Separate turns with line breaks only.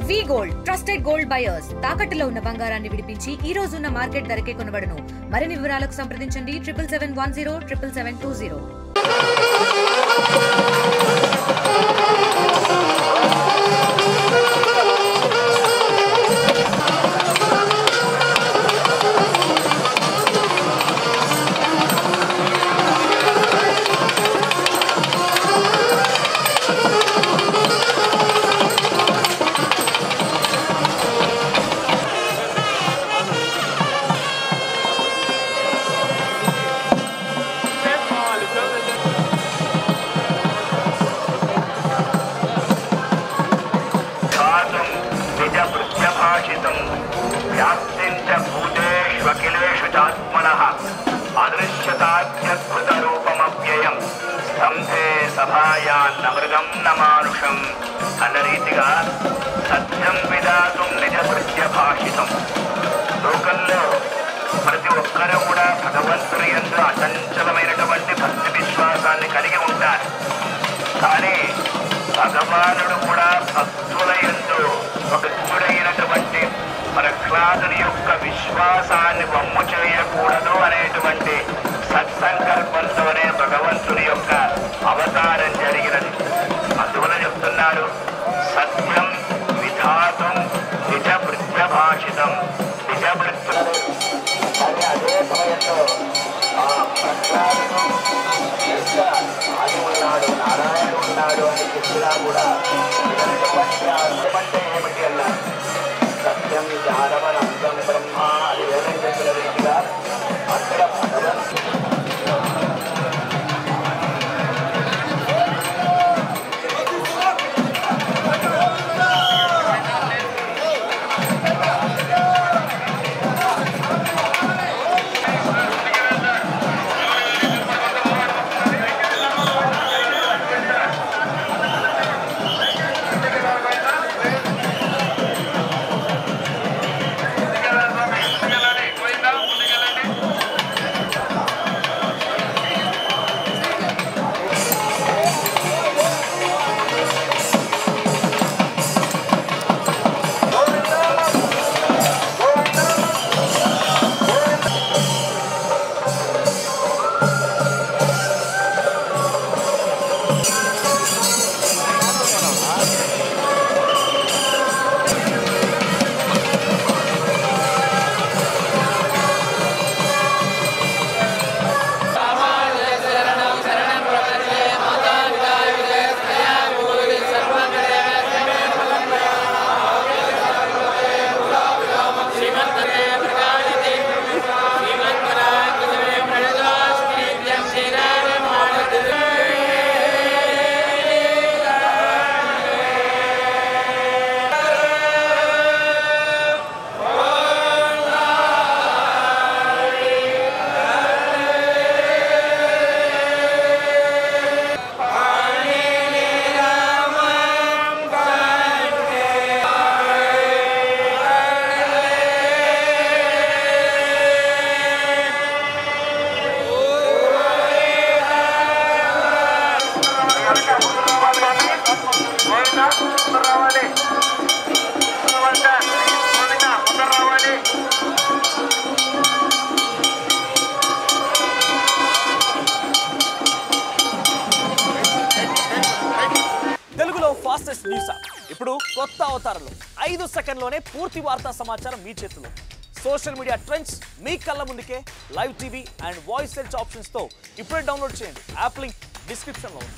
వి gold trusted gold buyers తాకట్టులో ఉన్న బంగారాన్ని విడిపించి ఈ రోజు ఉన్న మార్కెట్ ధరకే కొనబడును. మరిన్ని వివరాలకు సంప్రదించండి 7710 77720.
సభాయాన్నమృగం నమానుషం అన్న రీతిగా సత్యం విధాతుం నిజ కృత్య భాషితం. లోకంలో ప్రతి ఒక్కరూ కూడా భగవంతుని యందు అచంచలమైనటువంటి భక్తి విశ్వాసాన్ని కలిగి ఉంటారు. కానీ భగవానుడు కూడా భక్తుల యందు భక్తుడైనటువంటి ప్రహ్లాదుని యొక్క విశ్వాసాన్ని వమ్ము చేయకూడదు అనేటువంటి సత్సంకల్పంతోనే భగవంతుని యొక్క అవతారం జరిగినది. అందువల్ల చెప్తున్నారు, సత్యం విధాతం నిజ వృత్యభాషితం. నిజ వృత్తి అదే సమయంలో ఆ ప్రహ్లాదుడు ఆది ఉన్నాడు, నారాయణుడు ఉన్నాడు అని చెప్పినా కూడా అంటే ఏమిటి అన్నారు? సత్యం జ్ఞానమనంతం బ్రహ్మ అది వేదం చెప్పిన రీతిగా అక్కడ భగవంతుడు
తెలుగులో ఫాస్టెస్ట్ న్యూస్ యాప్ ఇప్పుడు కొత్త అవతారంలో 5 సెకండ్లోనే పూర్తి వార్తా సమాచారం మీ చేతిలో. సోషల్ మీడియా ట్రెండ్స్ మీ కళ్ళ ముందుకే live TV and voice search options తో ఇప్పుడే డౌన్లోడ్ చేయండి. యాప్ లింక్ డిస్క్రిప్షన్ లో ఉంది.